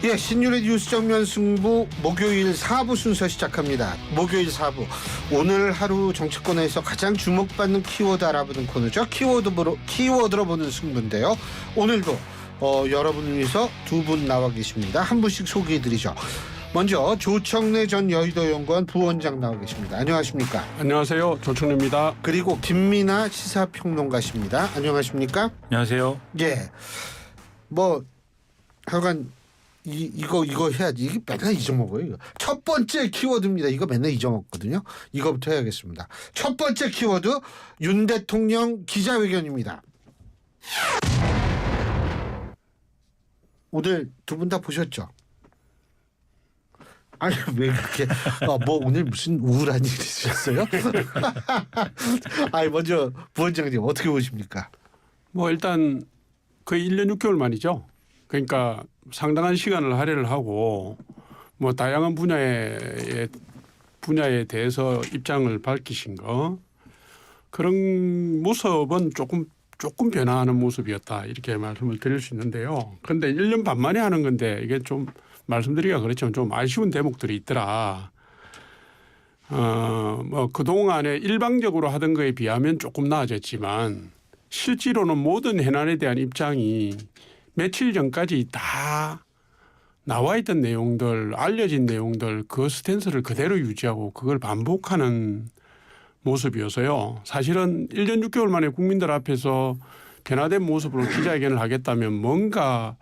예, 신윤의 뉴스 정면 승부 목요일 4부 순서 시작합니다. 목요일 4부. 오늘 하루 정치권에서 가장 주목받는 키워드 알아보는 코너죠. 키워드로 보는 승부인데요. 오늘도 여러분을 위해서 두 분 나와 계십니다. 한 분씩 소개해드리죠. 먼저 조청래 전 여의도 연구원 부원장 나와 계십니다. 안녕하십니까? 안녕하세요. 조청래입니다. 그리고 김민아 시사평론가십니다. 안녕하십니까? 안녕하세요. 예. 하여간 이거 해야지. 이게 맨날 잊어먹어요. 이거. 첫 번째 키워드입니다. 이거 맨날 잊어먹거든요. 이거부터 해야겠습니다. 첫 번째 키워드 윤 대통령 기자회견입니다. 오늘 두 분 다 보셨죠? 아니 왜 그렇게 오늘 무슨 우울한 일이 있으셨어요? 아니 먼저 부원장님 어떻게 보십니까? 일단 거의 1년 6개월 만이죠. 그러니까 상당한 시간을 할애를 하고 다양한 분야에 대해서 입장을 밝히신 거 그런 모습은 조금 변화하는 모습이었다 이렇게 말씀을 드릴 수 있는데요. 그런데 1년 반 만에 하는 건데 이게 좀 말씀드리기가 그렇지만 좀 아쉬운 대목들이 있더라. 그동안에 일방적으로 하던 거에 비하면 조금 나아졌지만 실제로는 모든 해난에 대한 입장이 며칠 전까지 다 나와 있던 내용들, 알려진 내용들 그 스탠스를 그대로 유지하고 그걸 반복하는 모습이어서요. 사실은 1년 6개월 만에 국민들 앞에서 변화된 모습으로 기자회견을 하겠다면 뭔가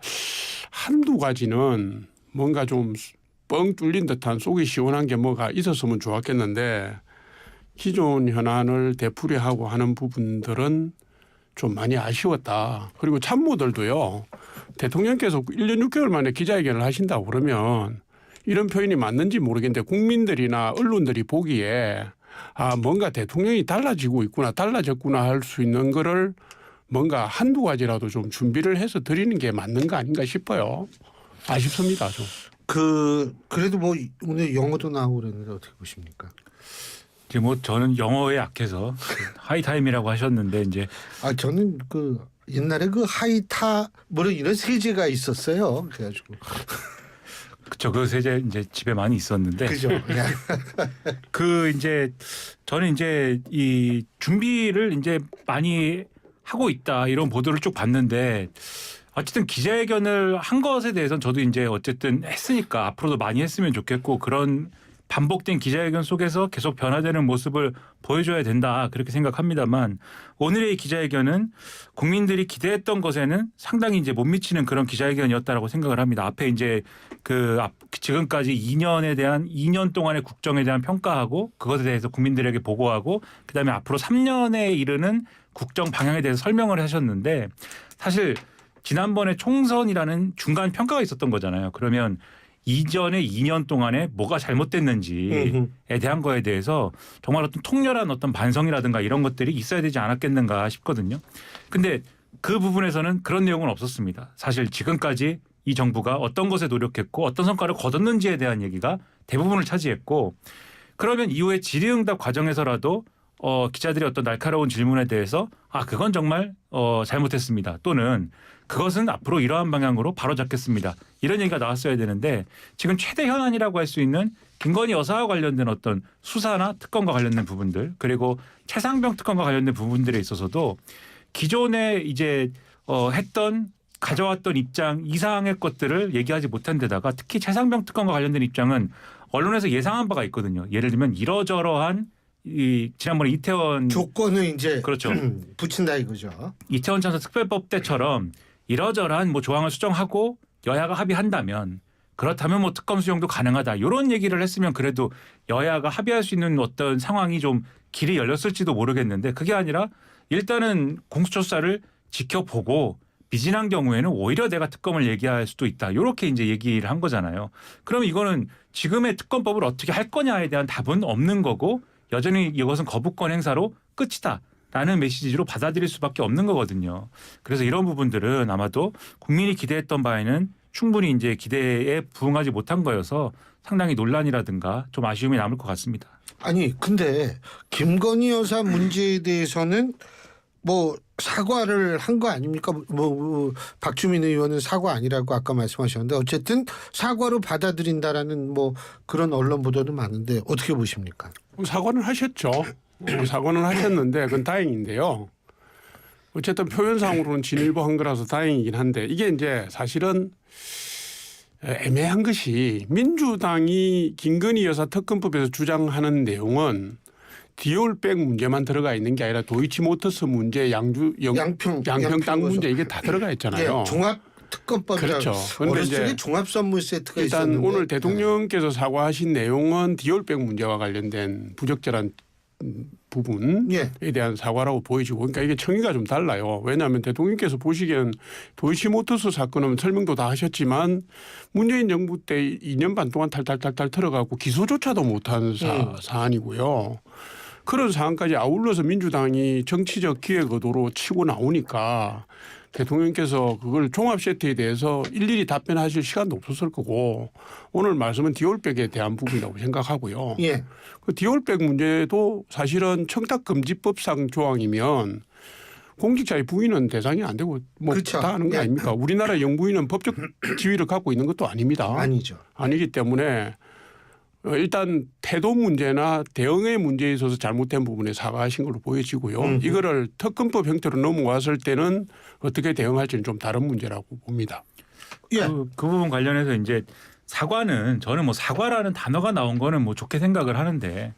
한두 가지는 뭔가 좀 뻥 뚫린 듯한 속이 시원한 게 뭐가 있었으면 좋았겠는데 기존 현안을 되풀이하고 하는 부분들은 좀 많이 아쉬웠다. 그리고 참모들도요. 대통령께서 1년 6개월 만에 기자회견을 하신다고 그러면 이런 표현이 맞는지 모르겠는데 국민들이나 언론들이 보기에 뭔가 대통령이 달라졌구나 할 수 있는 거를 뭔가 한두 가지라도 좀 준비를 해서 드리는 게 맞는 거 아닌가 싶어요. 아쉽습니다. 좀. 그래도 오늘 영어도 나오고 그랬는데 어떻게 보십니까? 이제 저는 영어에 약해서 하이타임이라고 하셨는데 이제 저는 옛날에 하이타 이런 세제가 있었어요. 그래가지고 그쵸, 그 세제 이제 집에 많이 있었는데 그죠. 이제 저는 이제 이 준비를 이제 많이 하고 있다 이런 보도를 쭉 봤는데 어쨌든 기자회견을 한 것에 대해서는 저도 이제 어쨌든 했으니까 앞으로도 많이 했으면 좋겠고 그런 반복된 기자회견 속에서 계속 변화되는 모습을 보여줘야 된다 그렇게 생각합니다만 오늘의 기자회견은 국민들이 기대했던 것에는 상당히 이제 못 미치는 그런 기자회견이었다라고 생각을 합니다. 앞에 이제 지금까지 2년 동안의 국정에 대한 평가하고 그것에 대해서 국민들에게 보고하고 그다음에 앞으로 3년에 이르는 국정 방향에 대해서 설명을 하셨는데 사실 지난번에 총선이라는 중간 평가가 있었던 거잖아요. 그러면 이전에 2년 동안에 뭐가 잘못됐는지에 대한 거에 대해서 정말 어떤 통렬한 어떤 반성이라든가 이런 것들이 있어야 되지 않았겠는가 싶거든요. 근데 그 부분에서는 그런 내용은 없었습니다. 사실 지금까지 이 정부가 어떤 것에 노력했고 어떤 성과를 거뒀는지에 대한 얘기가 대부분을 차지했고 그러면 이후에 질의응답 과정에서라도 기자들의 어떤 날카로운 질문에 대해서 그건 정말 잘못했습니다. 또는 그것은 앞으로 이러한 방향으로 바로잡겠습니다. 이런 얘기가 나왔어야 되는데 지금 최대 현안이라고 할 수 있는 김건희 여사와 관련된 어떤 수사나 특검과 관련된 부분들 그리고 최상병 특검과 관련된 부분들에 있어서도 기존에 이제 가져왔던 입장 이상의 것들을 얘기하지 못한 데다가 특히 최상병 특검과 관련된 입장은 언론에서 예상한 바가 있거든요. 예를 들면 이러저러한 지난번에 이태원 조건을 이제 그렇죠. 붙인다 이거죠. 이태원 참사 특별법 때처럼 이러저러한 조항을 수정하고 여야가 합의한다면 그렇다면 특검 수용도 가능하다. 이런 얘기를 했으면 그래도 여야가 합의할 수 있는 어떤 상황이 좀 길이 열렸을지도 모르겠는데 그게 아니라 일단은 공수처 수사를 지켜보고 미진한 경우에는 오히려 내가 특검을 얘기할 수도 있다. 이렇게 이제 얘기를 한 거잖아요. 그러면 이거는 지금의 특검법을 어떻게 할 거냐에 대한 답은 없는 거고 여전히 이것은 거부권 행사로 끝이다. 라는 메시지로 받아들일 수밖에 없는 거거든요. 그래서 이런 부분들은 아마도 국민이 기대했던 바에는 충분히 이제 기대에 부응하지 못한 거여서 상당히 논란이라든가 좀 아쉬움이 남을 것 같습니다. 아니 근데 김건희 여사 문제에 대해서는 뭐 사과를 한 거 아닙니까? 박주민 의원은 사과 아니라고 아까 말씀하셨는데 어쨌든 사과로 받아들인다라는 뭐 그런 언론 보도도 많은데 어떻게 보십니까? 사과는 하셨죠. 사과는 하셨는데 그건 다행인데요. 어쨌든 표현상으로는 진일보한 거라서 다행이긴 한데 이게 이제 사실은 애매한 것이 민주당이 김건희 여사 특검법에서 주장하는 내용은 디올백 문제만 들어가 있는 게 아니라 도이치모터스 문제, 양평 땅 문제 이게 다 들어가 있잖아요. 예, 종합 특검법. 그렇죠. 그런데 이제 종합 선물 세트가 일단 있었는데 오늘 대통령께서 사과하신 내용은 디올백 문제와 관련된 부적절한 부분에 예. 대한 사과라고 보여지고 그러니까 이게 청의가 좀 달라요. 왜냐하면 대통령께서 보시기에는 도이치모터스 사건은 설명도 다 하셨지만 문재인 정부 때 2년 반 동안 탈탈탈탈 털어가고 기소조차도 못한 사안이고요. 그런 상황까지 아울러서 민주당이 정치적 기획 의도로 치고 나오니까 대통령께서 그걸 종합 세트에 대해서 일일이 답변하실 시간도 없었을 거고 오늘 말씀은 디올백에 대한 부분이라고 생각하고요. 예. 그 디올백 문제도 사실은 청탁금지법상 조항이면 공직자의 부인은 대상이 안 되고 뭐 그렇죠. 다 하는 거 예. 아닙니까? 우리나라 영부인은 법적 지위를 갖고 있는 것도 아닙니다. 아니죠. 아니기 때문에 일단 태도 문제나 대응의 문제에 있어서 잘못된 부분에 사과하신 걸로 보여지고요. 이거를 특검법 형태로 넘어왔을 때는 어떻게 대응할지는 좀 다른 문제라고 봅니다. 예. 그 부분 관련해서 이제 사과는 저는 뭐 사과라는 단어가 나온 거는 뭐 좋게 생각을 하는데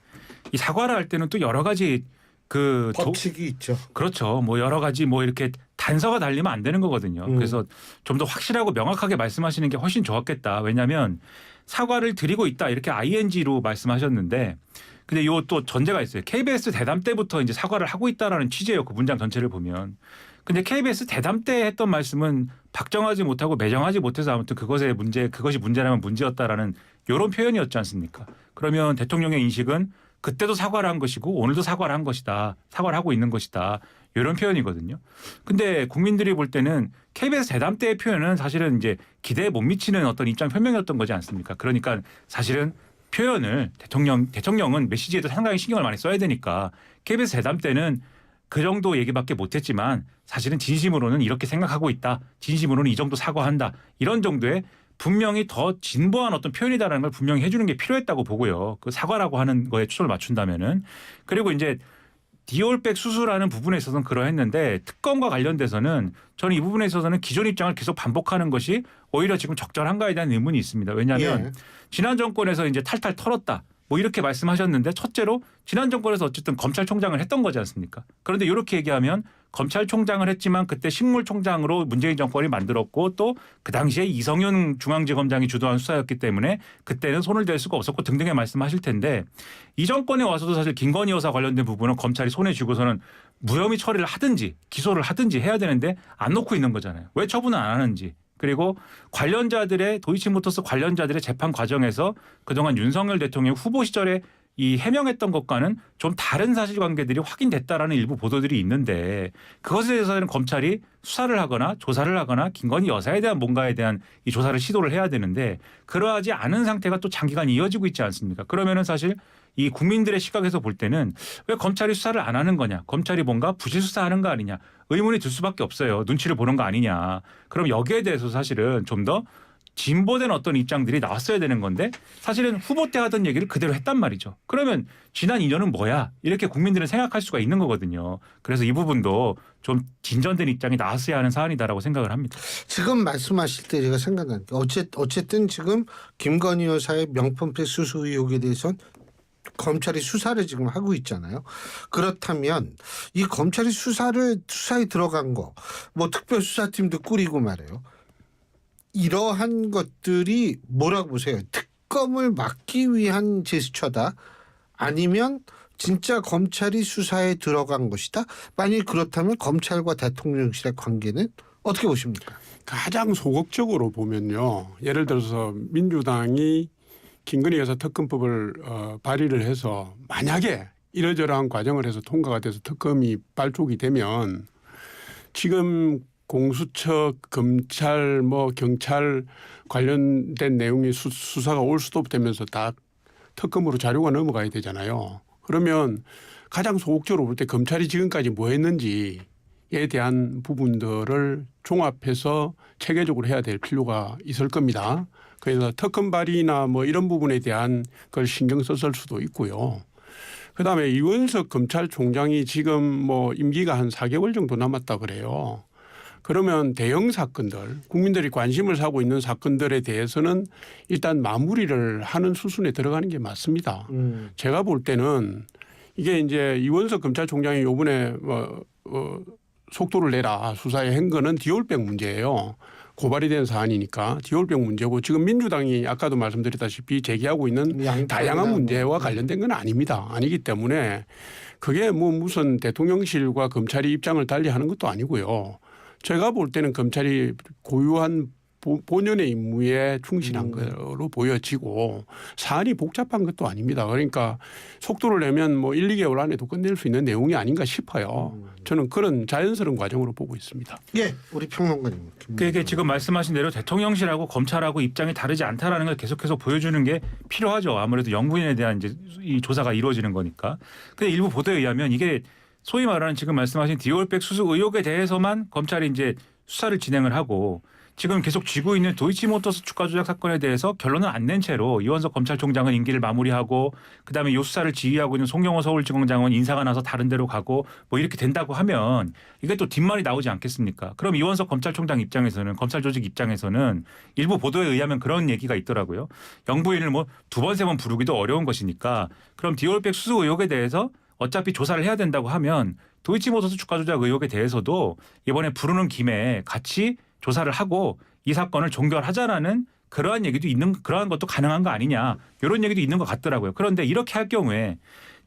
이 사과를 할 때는 또 여러 가지 그 법칙이 있죠. 그렇죠. 뭐 여러 가지 뭐 이렇게 단서가 달리면 안 되는 거거든요. 그래서 좀 더 확실하고 명확하게 말씀하시는 게 훨씬 좋았겠다. 왜냐하면 사과를 드리고 있다 이렇게 ing로 말씀하셨는데 근데 요 또 전제가 있어요. KBS 대담 때부터 이제 사과를 하고 있다라는 취지예요. 그 문장 전체를 보면. 근데 KBS 대담 때 했던 말씀은 박정하지 못하고 매정하지 못해서 아무튼 그것이 문제라면 문제였다라는 이런 표현이었지 않습니까? 그러면 대통령의 인식은 그때도 사과를 한 것이고 오늘도 사과를 한 것이다. 사과를 하고 있는 것이다. 이런 표현이거든요. 근데 국민들이 볼 때는 KBS 대담 때의 표현은 사실은 이제 기대에 못 미치는 어떤 입장 표명이었던 거지 않습니까? 그러니까 사실은 표현을 대통령은 메시지에도 상당히 신경을 많이 써야 되니까 KBS 대담 때는 그 정도 얘기밖에 못했지만 사실은 진심으로는 이렇게 생각하고 있다. 진심으로는 이 정도 사과한다. 이런 정도의 분명히 더 진보한 어떤 표현이다라는 걸 분명히 해주는 게 필요했다고 보고요. 그 사과라고 하는 거에 초점을 맞춘다면은. 그리고 이제 디올백 수수라는 부분에 있어서는 그러했는데 특검과 관련돼서는 저는 이 부분에 있어서는 기존 입장을 계속 반복하는 것이 오히려 지금 적절한가에 대한 의문이 있습니다. 왜냐하면 지난 정권에서 이제 탈탈 털었다. 뭐 이렇게 말씀하셨는데 첫째로 지난 정권에서 어쨌든 검찰총장을 했던 거지 않습니까? 그런데 이렇게 얘기하면 검찰총장을 했지만 그때 식물총장으로 문재인 정권이 만들었고 또 그 당시에 이성윤 중앙지검장이 주도한 수사였기 때문에 그때는 손을 댈 수가 없었고 등등의 말씀하실 텐데 이 정권에 와서도 사실 김건희 여사 관련된 부분은 검찰이 손에 쥐고서는 무혐의 처리를 하든지 기소를 하든지 해야 되는데 안 놓고 있는 거잖아요. 왜 처분을 안 하는지. 그리고 관련자들의 도이치모터스 관련자들의 재판 과정에서 그동안 윤석열 대통령 후보 시절에 이 해명했던 것과는 좀 다른 사실관계들이 확인됐다라는 일부 보도들이 있는데 그것에 대해서는 검찰이 수사를 하거나 조사를 하거나 김건희 여사에 대한 뭔가에 대한 이 조사를 시도를 해야 되는데 그러하지 않은 상태가 또 장기간 이어지고 있지 않습니까? 그러면은 사실 이 국민들의 시각에서 볼 때는 왜 검찰이 수사를 안 하는 거냐? 검찰이 뭔가 부실 수사하는 거 아니냐? 의문이 들 수밖에 없어요. 눈치를 보는 거 아니냐? 그럼 여기에 대해서 사실은 좀 더 진보된 어떤 입장들이 나왔어야 되는 건데 사실은 후보 때 하던 얘기를 그대로 했단 말이죠. 그러면 지난 2년은 뭐야? 이렇게 국민들은 생각할 수가 있는 거거든요. 그래서 이 부분도 좀 진전된 입장이 나왔어야 하는 사안이다라고 생각을 합니다. 지금 말씀하실 때 제가 생각나는 게 어쨌든 지금 김건희 여사의 명품백 수수 의혹에 대해서는 검찰이 수사를 지금 하고 있잖아요. 그렇다면 이 검찰이 수사에 들어간 거 뭐 특별수사팀도 꾸리고 말해요. 이러한 것들이 뭐라고 보세요? 특검을 막기 위한 제스처다? 아니면 진짜 검찰이 수사에 들어간 것이다? 만약 그렇다면 검찰과 대통령실의 관계는 어떻게 보십니까? 가장 소극적으로 보면요. 예를 들어서 민주당이 김건희 여사 특검법을 발의를 해서 만약에 이러저러한 과정을 해서 통과가 돼서 특검이 발족이 되면 지금 공수처, 검찰, 뭐 경찰 관련된 내용이 수사가 올 수도 되면서 다 특검으로 자료가 넘어가야 되잖아요. 그러면 가장 소극적으로 볼 때 검찰이 지금까지 뭐 했는지 대한 부분들을 종합해서 체계적으로 해야 될 필요가 있을 겁니다. 그래서 특검 발의나 뭐 이런 부분에 대한 걸 신경 썼을 수도 있고요. 그다음에 이원석 검찰총장이 지금 뭐 임기가 한 4개월 정도 남았다 그래요. 그러면 대형 사건들, 국민들이 관심을 사고 있는 사건들에 대해서는 일단 마무리를 하는 수순에 들어가는 게 맞습니다. 제가 볼 때는 이게 이제 이원석 검찰총장이 요번에 속도를 내라 수사에 한 거는 디올백 문제예요. 고발이 된 사안이니까 디올백 문제고 지금 민주당이 아까도 말씀드렸다시피 제기하고 있는 다양한 문제와 관련된 건 아닙니다. 아니기 때문에 그게 뭐 무슨 대통령실과 검찰이 입장을 달리하는 것도 아니고요. 제가 볼 때는 검찰이 고유한 본연의 임무에 충실한 거로 보여지고 사안이 복잡한 것도 아닙니다. 그러니까 속도를 내면 뭐 1, 2개월 안에도 끝낼 수 있는 내용이 아닌가 싶어요. 저는 그런 자연스러운 과정으로 보고 있습니다. 예, 우리 평론가님. 그게 지금 말씀하신 대로 대통령실하고 검찰하고 입장이 다르지 않다라는 걸 계속해서 보여주는 게 필요하죠. 아무래도 영부인에 대한 이제 이 조사가 이루어지는 거니까. 근데 일부 보도에 의하면 이게 소위 말하는 지금 말씀하신 디올백 수수 의혹에 대해서만 검찰이 이제 수사를 진행을 하고 지금 계속 쥐고 있는 도이치모터스 주가 조작 사건에 대해서 결론을 안 낸 채로 이원석 검찰총장은 임기를 마무리하고 그다음에 이 수사를 지휘하고 있는 송영호 서울지검장은 인사가 나서 다른 데로 가고 뭐 이렇게 된다고 하면 이게 또 뒷말이 나오지 않겠습니까? 그럼 이원석 검찰총장 입장에서는 검찰 조직 입장에서는 일부 보도에 의하면 그런 얘기가 있더라고요. 영부인을 뭐 2번, 3번 부르기도 어려운 것이니까 그럼 디올백 수수 의혹에 대해서 어차피 조사를 해야 된다고 하면 도이치모터스 주가 조작 의혹에 대해서도 이번에 부르는 김에 같이 조사를 하고 이 사건을 종결하자라는 그러한 얘기도 있는 그러한 것도 가능한 거 아니냐 이런 얘기도 있는 것 같더라고요. 그런데 이렇게 할 경우에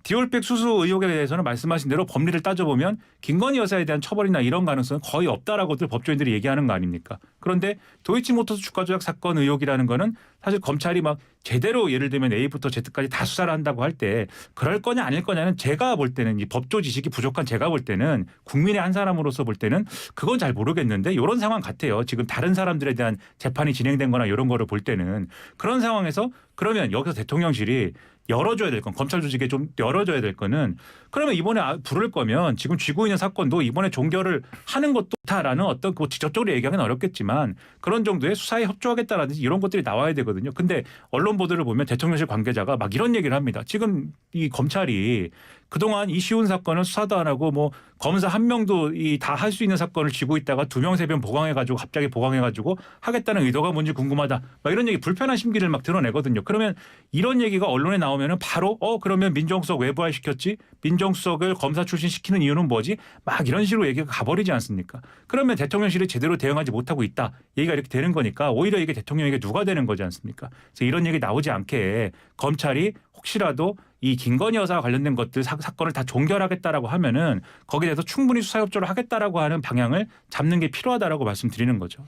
디올백 수수 의혹에 대해서는 말씀하신 대로 법리를 따져보면 김건희 여사에 대한 처벌이나 이런 가능성은 거의 없다라고들 법조인들이 얘기하는 거 아닙니까? 그런데 도이치모터스 주가 조작 사건 의혹이라는 거는 사실 검찰이 막 제대로 예를 들면 A부터 Z까지 다 수사를 한다고 할 때 그럴 거냐 아닐 거냐는 제가 볼 때는 이 법조 지식이 부족한 제가 볼 때는 국민의 한 사람으로서 볼 때는 그건 잘 모르겠는데 이런 상황 같아요. 지금 다른 사람들에 대한 재판이 진행된 거나 이런 거를 볼 때는 그런 상황에서 그러면 여기서 대통령실이 열어줘야 될 건 검찰 조직에 좀 열어줘야 될 거는 그러면 이번에 부를 거면 지금 쥐고 있는 사건도 이번에 종결을 하는 것도 다라는 어떤 그 직접적으로 얘기하기는 어렵겠지만 그런 정도의 수사에 협조하겠다라든지 이런 것들이 나와야 되거든요. 근데 언론 보도를 보면 대통령실 관계자가 막 이런 얘기를 합니다. 지금 이 검찰이 그동안 이 쉬운 사건을 수사도 안 하고 뭐 검사 한 명도 이 다 할 수 있는 사건을 쥐고 있다가 2명, 3명 보강해가지고 갑자기 보강해가지고 하겠다는 의도가 뭔지 궁금하다. 막 이런 얘기 불편한 심기를 막 드러내거든요. 그러면 이런 얘기가 언론에 나오면은 바로 그러면 민정수석 왜 부활시켰지? 민정수석을 검사 출신 시키는 이유는 뭐지? 막 이런 식으로 얘기가 가버리지 않습니까? 그러면 대통령실이 제대로 대응하지 못하고 있다. 얘기가 이렇게 되는 거니까 오히려 이게 대통령에게 누가 되는 거지 않습니까? 그래서 이런 얘기 나오지 않게 검찰이 혹시라도 이 김건희 여사와 관련된 것들 사건을 다 종결하겠다라고 하면은 거기에 대해서 충분히 수사 협조를 하겠다라고 하는 방향을 잡는 게 필요하다라고 말씀드리는 거죠.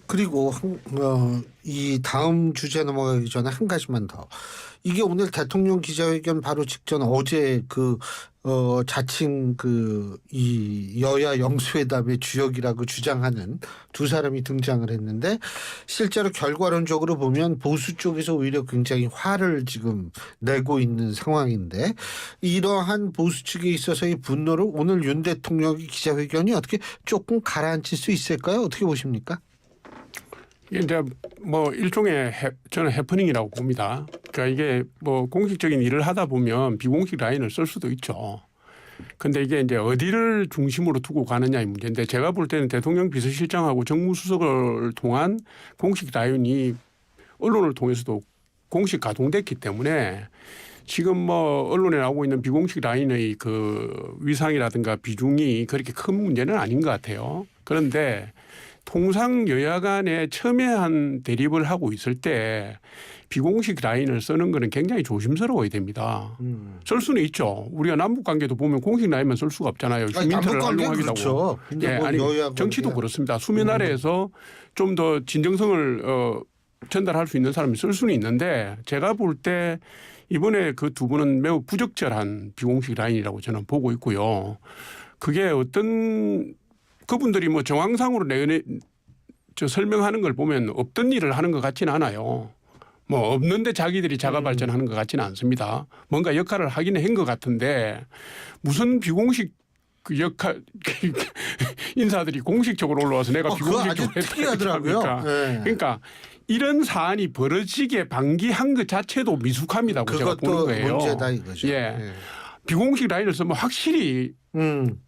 그리고 이 다음 주제 넘어가기 전에 한 가지만 더. 이게 오늘 대통령 기자회견 바로 직전 어제 자칭 이 여야 영수회담의 주역이라고 주장하는 두 사람이 등장을 했는데 실제로 결과론적으로 보면 보수 쪽에서 오히려 굉장히 화를 지금 내고 있는 상황인데 이러한 보수 측에 있어서의 분노를 오늘 윤 대통령의 기자회견이 어떻게 조금 가라앉힐 수 있을까요? 어떻게 보십니까? 이제 뭐 일종의 저는 해프닝이라고 봅니다. 그러니까 이게 뭐 공식적인 일을 하다 보면 비공식 라인을 쓸 수도 있죠. 근데 이게 이제 어디를 중심으로 두고 가느냐의 문제인데 제가 볼 때는 대통령 비서실장하고 정무수석을 통한 공식 라인이 언론을 통해서도 공식 가동됐기 때문에 지금 뭐 언론에 나오고 있는 비공식 라인의 그 위상이라든가 비중이 그렇게 큰 문제는 아닌 것 같아요. 그런데 통상 여야 간에 첨예한 대립을 하고 있을 때 비공식 라인을 쓰는 거는 굉장히 조심스러워야 됩니다. 쓸 수는 있죠. 우리가 남북 관계도 보면 공식 라인만 쓸 수가 없잖아요. 시민들을 활용하기도 하고. 그렇죠. 뭐 정치도 그렇습니다. 수면 아래에서 좀 더 진정성을 전달할 수 있는 사람이 쓸 수는 있는데 제가 볼 때 이번에 그 두 분은 매우 부적절한 비공식 라인이라고 저는 보고 있고요. 그게 어떤 그분들이 뭐 정황상으로 설명하는 걸 보면 없던 일을 하는 것 같지는 않아요. 뭐 없는데 자기들이 자가 발전하는 것 같지는 않습니다. 뭔가 역할을 하긴 한 것 같은데 무슨 비공식 그 역할 인사들이 공식적으로 올라와서 내가 그거 아주 비공식적으로 했다 특이하더라고요. 그러니까. 네. 그러니까 이런 사안이 벌어지게 방기한 것 자체도 미숙합니다고 제가 보는 그것도 거예요. 문제다 이거죠. 예. 비공식 라인을 쓰면 확실히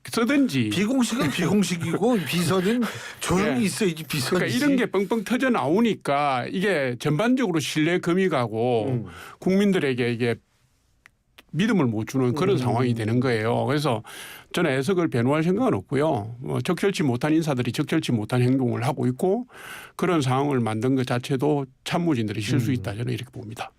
쓰든지. 비공식은 비공식이고 비서는 조용히 예. 있어야지 비서지. 그러니까 이런 게 뻥뻥 터져 나오니까 이게 전반적으로 신뢰 금이 가고 국민들에게 이게 믿음을 못 주는 그런 상황이 되는 거예요. 그래서 저는 애석을 변호할 생각은 없고요. 적절치 못한 인사들이 적절치 못한 행동을 하고 있고 그런 상황을 만든 것 자체도 참모진들이 실수있다 저는 이렇게 봅니다.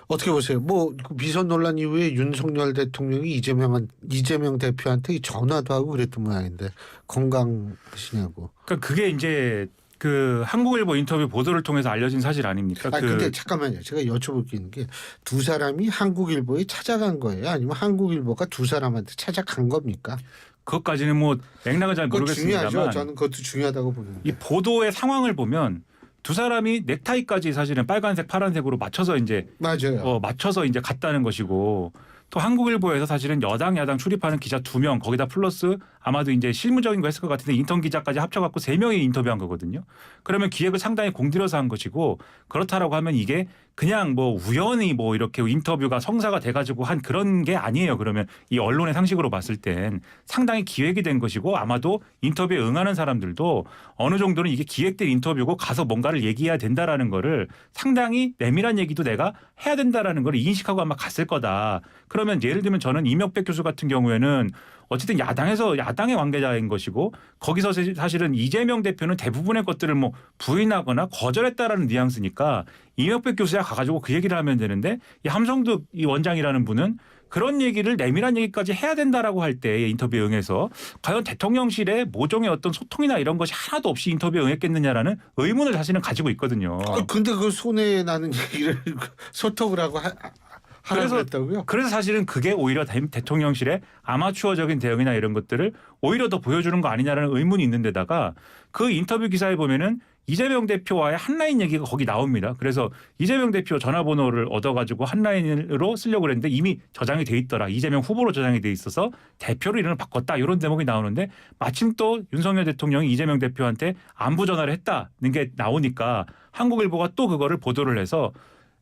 어떻게 보세요? 그 비선 논란 이후에 윤석열 대통령이 이재명 대표한테 전화도 하고 그랬던 모양인데 건강하시냐고. 그러니까 그게 이제 그 한국일보 인터뷰 보도를 통해서 알려진 사실 아닙니까? 근데 잠깐만요. 제가 여쭤볼 게 있는 게 두 사람이 한국일보에 찾아간 거예요? 아니면 한국일보가 두 사람한테 찾아간 겁니까? 그것까지는 뭐 맥락은 잘 그거 모르겠습니다만 중요하죠. 저는 그것도 중요하다고 보는데. 이 보도의 상황을 보면 두 사람이 넥타이까지 사실은 빨간색, 파란색으로 맞춰서 이제 맞아요. 맞춰서 이제 갔다는 것이고 또 한국일보에서 사실은 여당, 야당 출입하는 기자 2명 거기다 플러스 아마도 이제 실무적인 거 했을 것 같은데 인턴 기자까지 합쳐갖고 3명이 인터뷰한 거거든요. 그러면 기획을 상당히 공들여서 한 것이고 그렇다라고 하면 이게 그냥 뭐 우연히 뭐 이렇게 인터뷰가 성사가 돼가지고 한 그런 게 아니에요. 그러면 이 언론의 상식으로 봤을 땐 상당히 기획이 된 것이고 아마도 인터뷰에 응하는 사람들도 어느 정도는 이게 기획된 인터뷰고 가서 뭔가를 얘기해야 된다라는 거를 상당히 내밀한 얘기도 내가 해야 된다라는 걸 인식하고 아마 갔을 거다. 그러면 예를 들면 저는 이명백 교수 같은 경우에는 어쨌든 야당의 관계자인 것이고 거기서 사실은 이재명 대표는 대부분의 것들을 뭐 부인하거나 거절했다라는 뉘앙스니까 이명백 교수야 가가지고 그 얘기를 하면 되는데 이 함성득 이 원장이라는 분은 그런 얘기를 내밀한 얘기까지 해야 된다라고 할 때 인터뷰에 응해서 과연 대통령실의 모종의 어떤 소통이나 이런 것이 하나도 없이 인터뷰에 응했겠느냐라는 의문을 자신은 가지고 있거든요. 근데 그 손해 나는 얘기를 소통을 하고 하라고 했다고요? 그래서 사실은 그게 오히려 대통령실의 아마추어적인 대응이나 이런 것들을 오히려 더 보여주는 거 아니냐라는 의문이 있는 데다가 그 인터뷰 기사에 보면은 이재명 대표와의 한라인 얘기가 거기 나옵니다. 그래서 이재명 대표 전화번호를 얻어가지고 한라인으로 쓰려고 그랬는데 이미 저장이 돼 있더라. 이재명 후보로 저장이 돼 있어서 대표로 이름을 바꿨다. 이런 대목이 나오는데 마침 또 윤석열 대통령이 이재명 대표한테 안부 전화를 했다는 게 나오니까 한국일보가 또 그거를 보도를 해서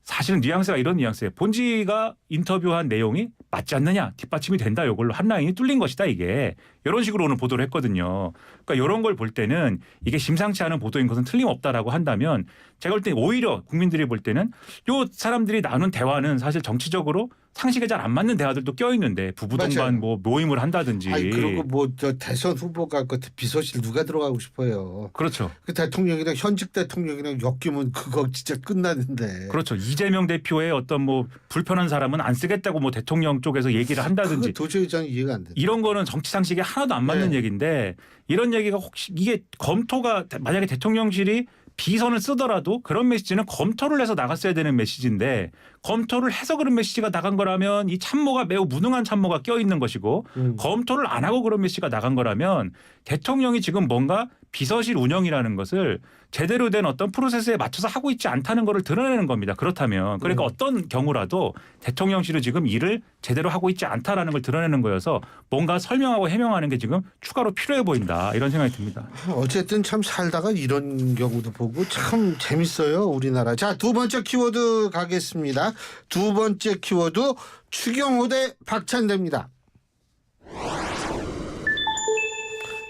사실은 뉘앙스가 이런 뉘앙스예요. 본지가 인터뷰한 내용이 맞지 않느냐. 뒷받침이 된다. 이걸로 한라인이 뚫린 것이다. 이게. 이런 식으로 오늘 보도를 했거든요. 그러니까 이런 걸 볼 때는 이게 심상치 않은 보도인 것은 틀림없다라고 한다면 제가 볼 때 오히려 국민들이 볼 때는 요 사람들이 나눈 대화는 사실 정치적으로 상식에 잘 안 맞는 대화들도 껴있는데 부부동반 뭐 모임을 한다든지. 그리고 뭐 저 대선 후보가 그 비서실 누가 들어가고 싶어요. 그렇죠. 그 대통령이랑 현직 대통령이랑 엮이면 그거 진짜 끝나는데. 그렇죠. 이재명 대표의 어떤 뭐 불편한 사람은 안 쓰겠다고 뭐 대통령 쪽에서 얘기를 한다든지. 도저히 저는 이해가 안 돼. 이런 거는 정치 상식에 하나도 안 맞는 얘기인데 이런 얘기가 혹시 이게 검토가 만약에 대통령실이 비선을 쓰더라도 그런 메시지는 검토를 해서 나갔어야 되는 메시지인데 검토를 해서 그런 메시지가 나간 거라면 이 참모가 매우 무능한 참모가 껴있는 것이고 검토를 안 하고 그런 메시지가 나간 거라면 대통령이 지금 뭔가 비서실 운영이라는 것을 제대로 된 어떤 프로세스에 맞춰서 하고 있지 않다는 것을 드러내는 겁니다. 그렇다면 그러니까 어떤 경우라도 대통령실은 지금 일을 제대로 하고 있지 않다라는 걸 드러내는 거여서 뭔가 설명하고 해명하는 게 지금 추가로 필요해 보인다 이런 생각이 듭니다. 어쨌든 참 살다가 이런 경우도 보고 참 재밌어요 우리나라. 자, 두 번째 키워드 가겠습니다. 두 번째 키워드 추경호 대 박찬대입니다.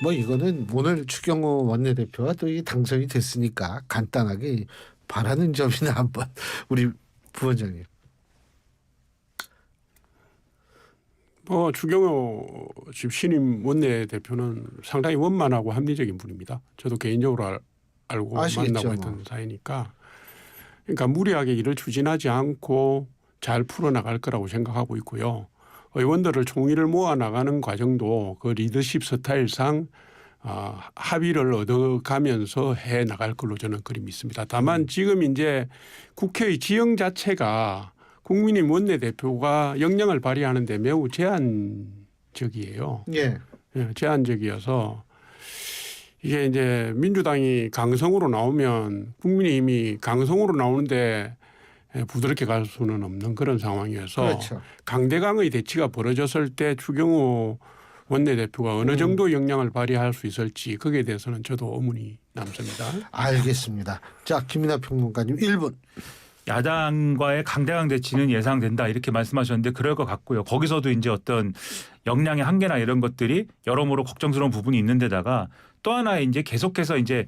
뭐 이거는 오늘 추경호 원내대표가 또 당선이 됐으니까 간단하게 바라는 점이나 한번 우리 부원장님. 추경호 집 신임 원내대표는 상당히 원만하고 합리적인 분입니다. 저도 개인적으로 알고 아시겠죠, 만나고 했던 사이니까. 그러니까 무리하게 일을 추진하지 않고 잘 풀어나갈 거라고 생각하고 있고요. 의원들을 총의를 모아 나가는 과정도 그 리더십 스타일상 합의를 얻어가면서 해 나갈 걸로 저는 그리 믿습니다. 다만 지금 이제 국회의 지형 자체가 국민의힘 원내대표가 역량을 발휘하는데 매우 제한적이에요. 예. 제한적이어서 이게 이제 민주당이 강성으로 나오면 국민의힘이 강성으로 나오는데 부드럽게 갈 수는 없는 그런 상황이어서 그렇죠. 강대강의 대치가 벌어졌을 때 추경호 원내대표가 어느 정도 영향을 발휘할 수 있을지 거기에 대해서는 저도 의문이 남습니다. 알겠습니다. 자, 김민하 평론가님 1분. 야당과의 강대강 대치는 예상된다 이렇게 말씀하셨는데 그럴 것 같고요. 거기서도 이제 어떤 역량의 한계나 이런 것들이 여러모로 걱정스러운 부분이 있는데다가 또 하나 이제 계속해서 이제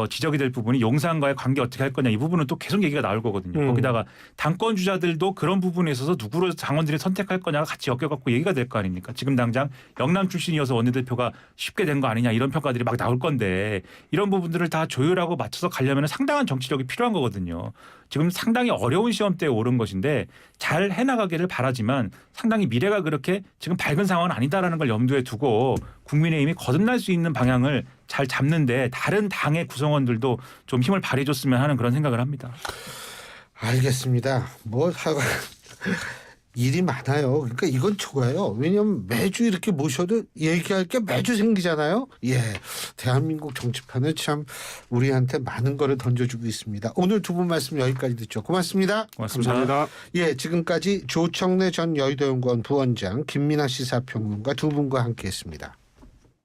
지적이 될 부분이 용산과의 관계 어떻게 할 거냐 이 부분은 또 계속 얘기가 나올 거거든요. 거기다가 당권 주자들도 그런 부분에 있어서 누구를 당원들이 선택할 거냐가 같이 엮여갖고 얘기가 될 거 아닙니까? 지금 당장 영남 출신이어서 원내대표가 쉽게 된 거 아니냐 이런 평가들이 막 나올 건데 이런 부분들을 다 조율하고 맞춰서 가려면 상당한 정치력이 필요한 거거든요. 지금 상당히 어려운 시험대에 오른 것인데 잘 해나가기를 바라지만 상당히 미래가 그렇게 지금 밝은 상황은 아니다라는 걸 염두에 두고 국민의힘이 거듭날 수 있는 방향을 잘 잡는데 다른 당의 구성원들도 좀 힘을 발휘해줬으면 하는 그런 생각을 합니다. 알겠습니다. 일이 많아요. 그러니까 이건 좋아요. 왜냐하면 매주 이렇게 모셔도 얘기할 게 매주 생기잖아요. 예, 대한민국 정치판은 참 우리한테 많은 거를 던져주고 있습니다. 오늘 두 분 말씀 여기까지 듣죠. 고맙습니다. 감사합니다. 예, 지금까지 조청래 전 여의도연구원 부원장, 김민하 시사평론가 두 분과 함께했습니다.